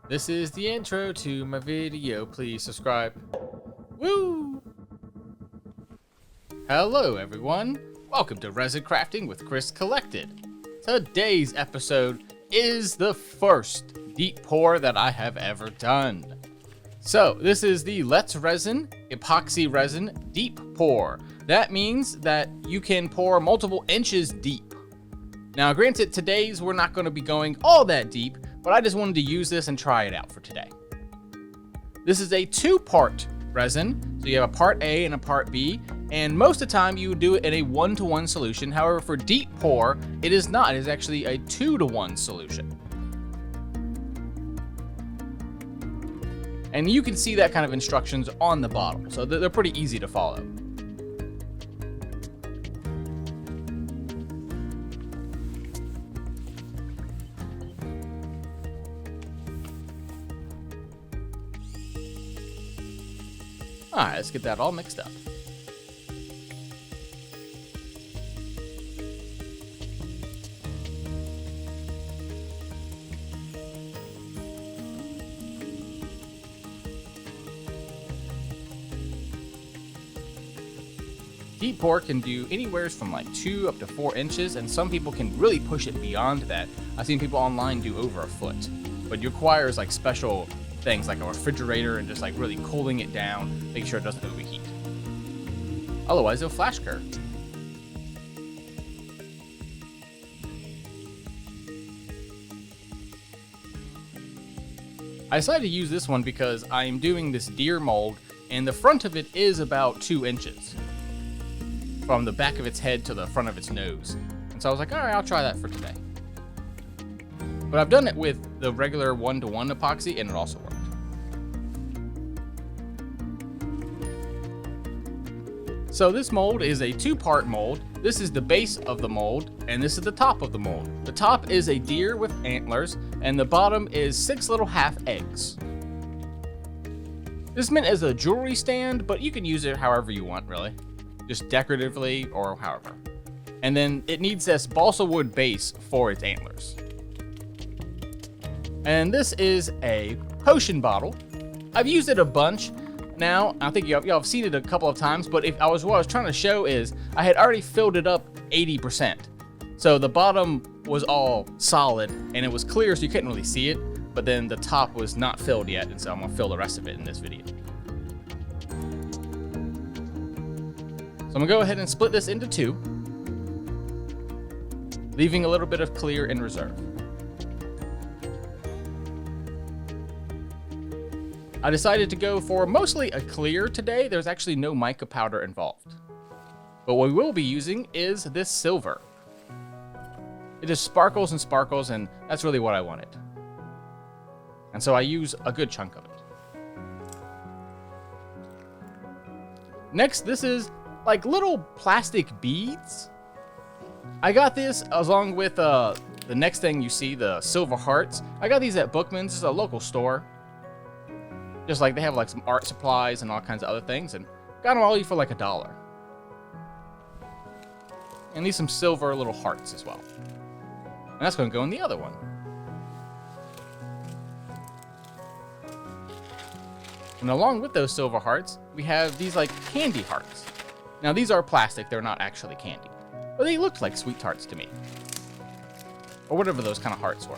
This is the intro to my video. Please subscribe. Woo! Hello, everyone. Welcome to Resin Crafting with Chris Collected. Today's episode is the first deep pour that I have ever done. So, this is the Let's Resin Epoxy Resin Deep Pour. That means that you can pour multiple inches deep. Now, granted, today's we're not going to be going all that deep, but I just wanted to use this and try it out for today. This is a two-part resin, so you have a part A and a part B, and most of the time you do it in a 1-to-1 solution. However, for deep pour, it is not. It is actually a 2-to-1 solution. And you can see that kind of instructions on the bottle, so they're pretty easy to follow. Alright, let's get that all mixed up. Deep pour can do anywhere from like 2 up to 4 inches, and some people can really push it beyond that. I've seen people online do over a foot, but it requires like special things like a refrigerator and just like really cooling it down, making sure it doesn't overheat. Otherwise, it'll flash cure. I decided to use this one because I'm doing this deer mold, and the front of it is about 2 inches. From the back of its head to the front of its nose. And so I was like, alright, I'll try that for today. But I've done it with the regular 1-to-1 epoxy, and it also worked. So this mold is a 2-part mold. This is the base of the mold, and this is the top of the mold. The top is a deer with antlers, and the bottom is 6 little half eggs. This is meant as a jewelry stand, but you can use it however you want, really. Just decoratively or however. And then it needs this balsa wood base for its antlers. And this is a potion bottle. I've used it a bunch now. I think y'all have seen it a couple of times, but what I was trying to show is I had already filled it up 80%. So the bottom was all solid and it was clear, so you couldn't really see it, but then the top was not filled yet, and so I'm gonna fill the rest of it in this video. So I'm gonna go ahead and split this into 2, leaving a little bit of clear in reserve. I decided to go for mostly a clear today. There's actually no mica powder involved. But what we will be using is this silver. It just sparkles and sparkles, and that's really what I wanted. And so I use a good chunk of it. Next, this is like little plastic beads. I got this along with the next thing you see, the silver hearts. I got these at Bookman's. It's a local store. Just like they have like some art supplies and all kinds of other things, and got them all for like $1. And these some silver little hearts as well. And that's going to go in the other one. And along with those silver hearts, we have these like candy hearts. Now these are plastic, they're not actually candy, but they looked like sweet tarts to me. Or whatever those kind of hearts were.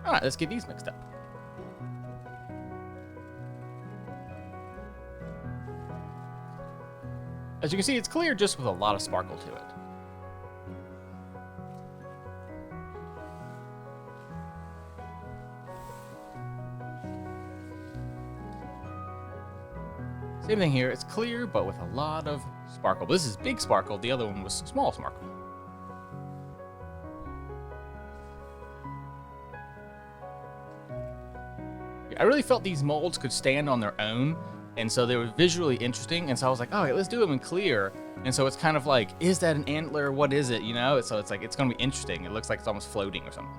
Alright, let's get these mixed up. As you can see, it's clear just with a lot of sparkle to it. Same thing here, it's clear, but with a lot of sparkle. This is big sparkle, the other one was small sparkle. I really felt these molds could stand on their own, and so they were visually interesting, and so I was like, all right, let's do them in clear. And so it's kind of like, is that an antler? What is it, you know? So it's like, it's gonna be interesting. It looks like it's almost floating or something.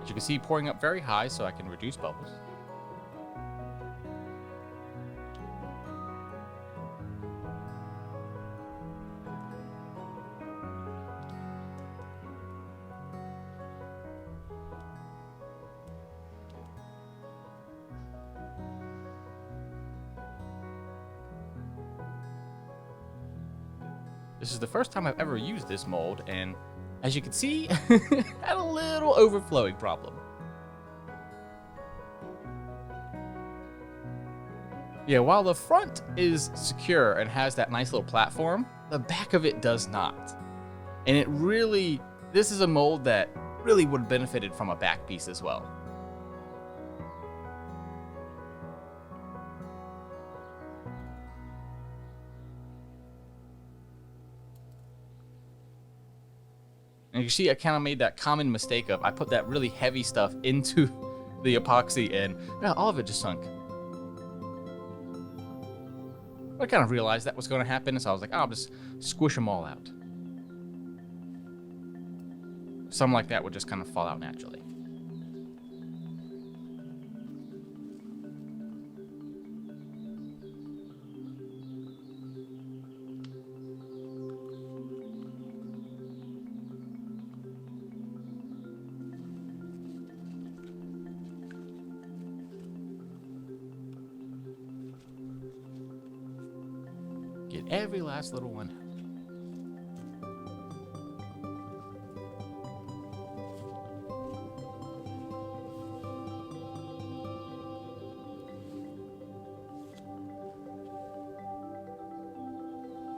As you can see, pouring up very high so I can reduce bubbles. This is the first time I've ever used this mold, and as you can see, had a little overflowing problem. Yeah, while the front is secure and has that nice little platform, the back of it does not. And it really, this is a mold that really would have benefited from a back piece as well. And you see, I kind of made that common mistake of I put that really heavy stuff into the epoxy and all of it just sunk. I kind of realized that was going to happen, so I was like, oh, I'll just squish them all out. Something like that would just kind of fall out naturally. Get every last little one out.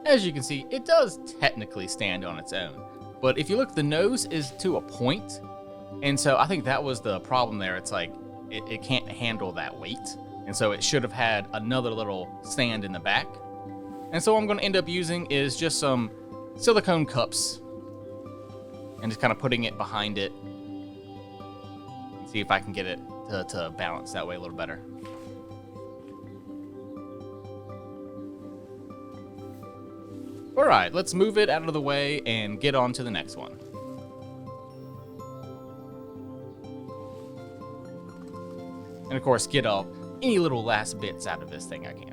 As you can see, it does technically stand on its own, but if you look, the nose is to a point, and so I think that was the problem there. It's like it can't handle that weight, and so it should have had another little stand in the back. And so what I'm going to end up using is just some silicone cups and just kind of putting it behind it. See if I can get it to balance that way a little better. All right, let's move it out of the way and get on to the next one. And of course, get any little last bits out of this thing I can.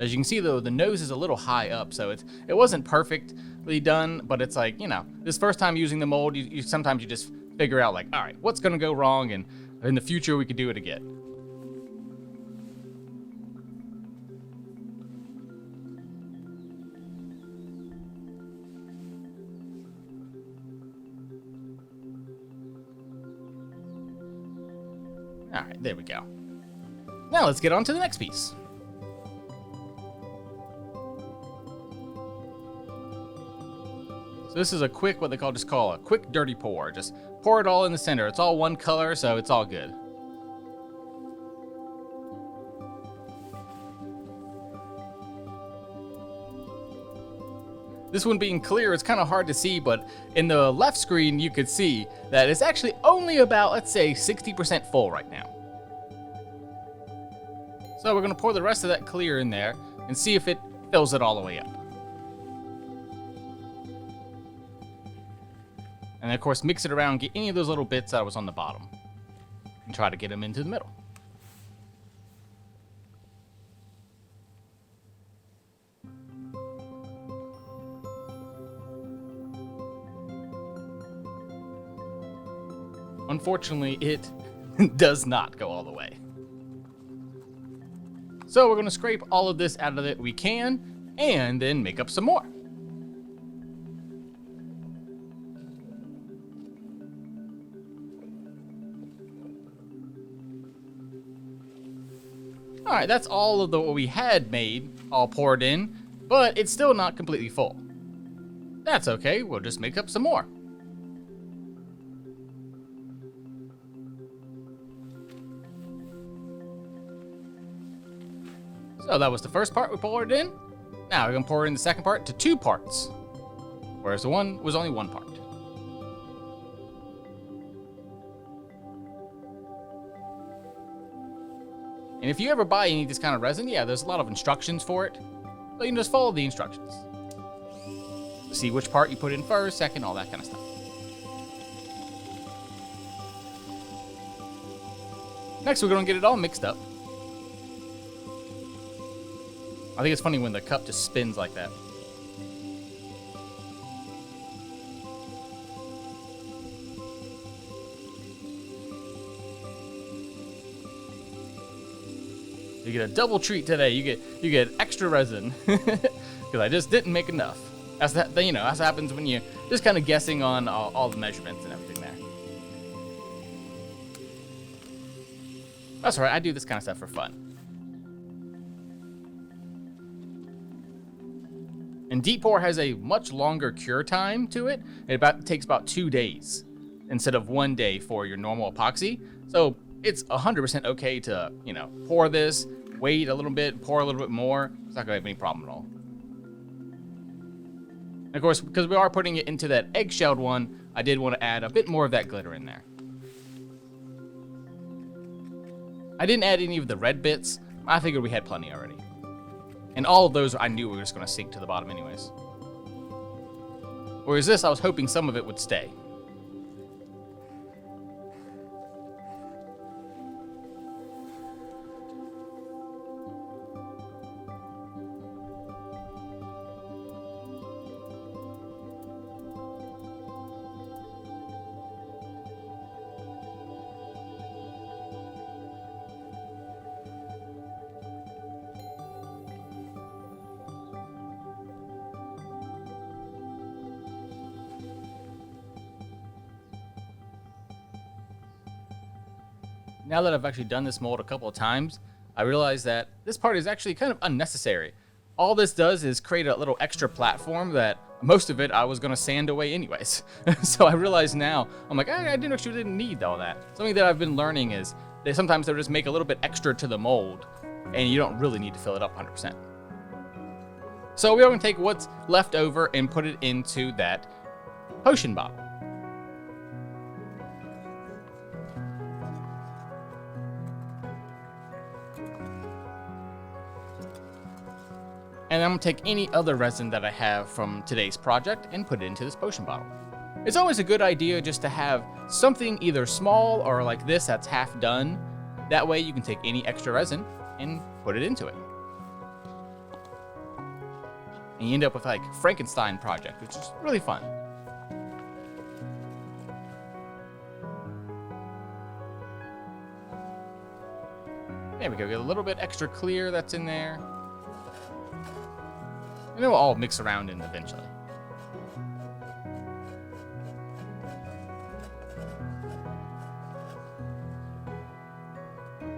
As you can see, though, the nose is a little high up, so it wasn't perfectly done, but it's like, this first time using the mold, you sometimes you just figure out, like, all right, what's going to go wrong, and in the future we could do it again. All right, there we go. Now let's get on to the next piece. So this is a quick, what they call a quick dirty pour. Just pour it all in the center. It's all one color, so it's all good. This one being clear, it's kind of hard to see, but in the left screen, you could see that it's actually only about, let's say, 60% full right now. So we're going to pour the rest of that clear in there and see if it fills it all the way up. And of course, mix it around, get any of those little bits that was on the bottom, and try to get them into the middle. Unfortunately, it does not go all the way. So we're going to scrape all of this out of it we can, and then make up some more. All right, that's all of what we had made, all poured in, but it's still not completely full. That's okay, we'll just make up some more. So that was the first part we poured in. Now we're gonna pour in the second part to 2 parts, whereas the one was only 1 part. And if you ever buy any of this kind of resin, yeah, there's a lot of instructions for it, so you can just follow the instructions. see which part you put in first, second, all that kind of stuff. Next, we're going to get it all mixed up. I think it's funny when the cup just spins like that. You get a double treat today. You get extra resin because I just didn't make enough. That's that. You know, that's what happens when you just kind of guessing on all the measurements and everything there. That's all right. I do this kind of stuff for fun. And deep pour has a much longer cure time to it. It takes about 2 days instead of 1 day for your normal epoxy. So it's 100% okay to, you know, pour this, wait a little bit, pour a little bit more. It's not gonna have any problem at all. And of course, because we are putting it into that eggshelled one, I did want to add a bit more of that glitter in there. I didn't add any of the red bits. I figured we had plenty already. And all of those I knew were just going to sink to the bottom anyways. Whereas this, I was hoping some of it would stay. Now that I've actually done this mold a couple of times, I realize that this part is actually kind of unnecessary. All this does is create a little extra platform that most of it I was going to sand away anyways. So I realize now, I'm like, I didn't need all that. Something that I've been learning is that sometimes they'll just make a little bit extra to the mold, and you don't really need to fill it up 100%. So we're going to take what's left over and put it into that potion bottle. And I'm going to take any other resin that I have from today's project and put it into this potion bottle. It's always a good idea just to have something either small or like this that's half done. That way you can take any extra resin and put it into it. And you end up with like Frankenstein project, which is really fun. There we go, get a little bit extra clear that's in there. And it will all mix around in eventually.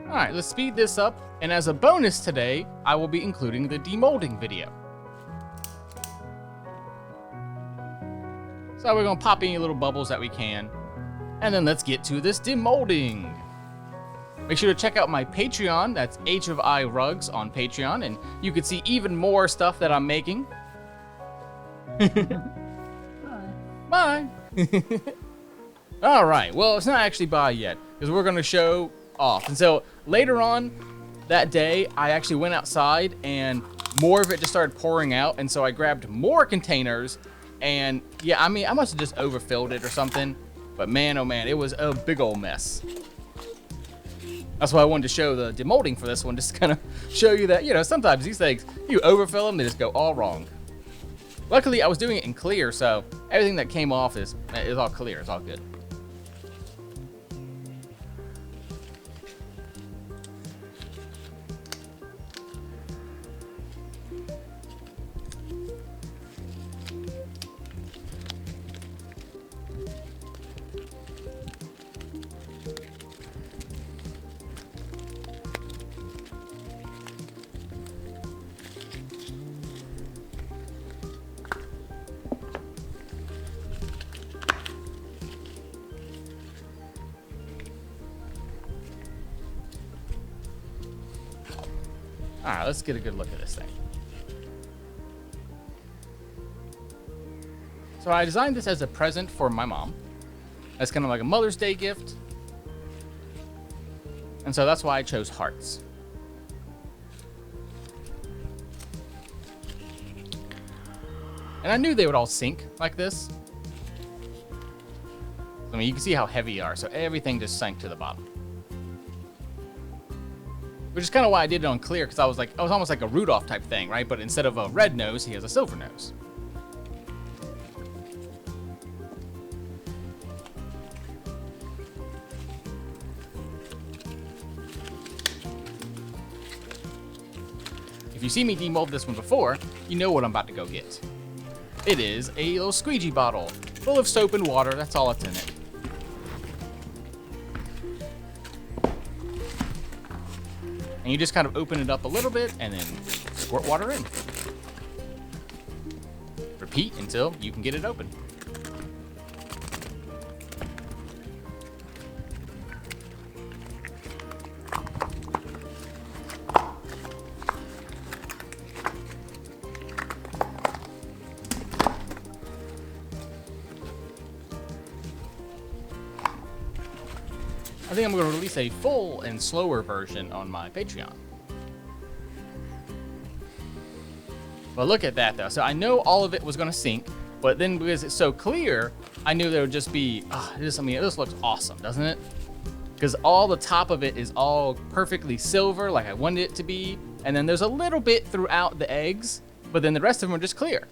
Alright, let's speed this up, and as a bonus today, I will be including the demolding video. So we're going to pop any little bubbles that we can, and then let's get to this demolding. Make sure to check out my Patreon, that's H of I Rugs on Patreon, and you can see even more stuff that I'm making. Bye. All right, well, it's not actually bye yet, because we're going to show off. And so later on that day, I actually went outside, and more of it just started pouring out, and so I grabbed more containers, and yeah, I mean, I must have just overfilled it or something, but man, oh man, it was a big old mess. That's why I wanted to show the demolding for this one, just to kind of show you that, you know, sometimes these things, you overfill them, they just go all wrong. Luckily, I was doing it in clear, so everything that came off is all clear, it's all good. All right, let's get a good look at this thing. So I designed this as a present for my mom. That's kind of like a Mother's Day gift. And so that's why I chose hearts. And I knew they would all sink like this. I mean, you can see how heavy they are, so everything just sank to the bottom. Which is kind of why I did it on clear, because I was almost like a Rudolph type thing, right? But instead of a red nose, he has a silver nose. If you see me demold this one before, you know what I'm about to go get. It is a little squeegee bottle full of soap and water. That's all that's in it. And you just kind of open it up a little bit and then squirt water in. Repeat until you can get it open. I think I'm going to release a full and slower version on my Patreon. But look at that, though. So I know all of it was going to sink, but then because it's so clear, I knew there would just be, this looks awesome, doesn't it? Because all the top of it is all perfectly silver, like I wanted it to be. And then there's a little bit throughout the eggs, but then the rest of them are just clear.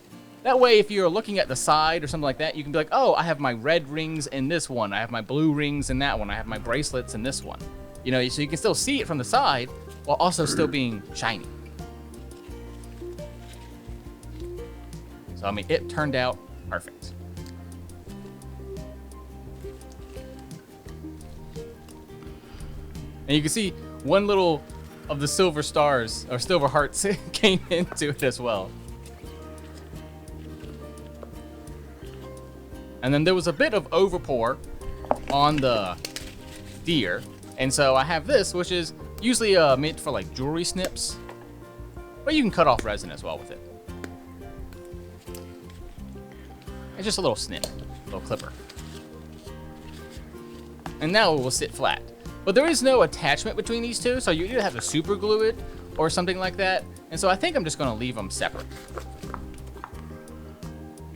That way, if you're looking at the side or something like that, you can be like, oh, I have my red rings in this one. I have my blue rings in that one. I have my bracelets in this one. You know, so you can still see it from the side while also still being shiny. So, I mean, it turned out perfect. And you can see one little of the silver stars or silver hearts came into it as well. And then there was a bit of overpour on the deer. And so I have this, which is usually meant for like jewelry snips. But you can cut off resin as well with it. It's just a little snip, a little clipper. And now it will sit flat. But there is no attachment between these two, so you either have to super glue it or something like that. And so I think I'm just going to leave them separate.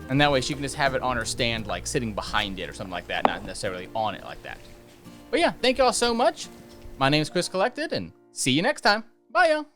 And that way she can just have it on her stand, like sitting behind it or something like that, not necessarily on it like that. But yeah, thank y'all so much. My name is Chris Collected, and see you next time. Bye, y'all.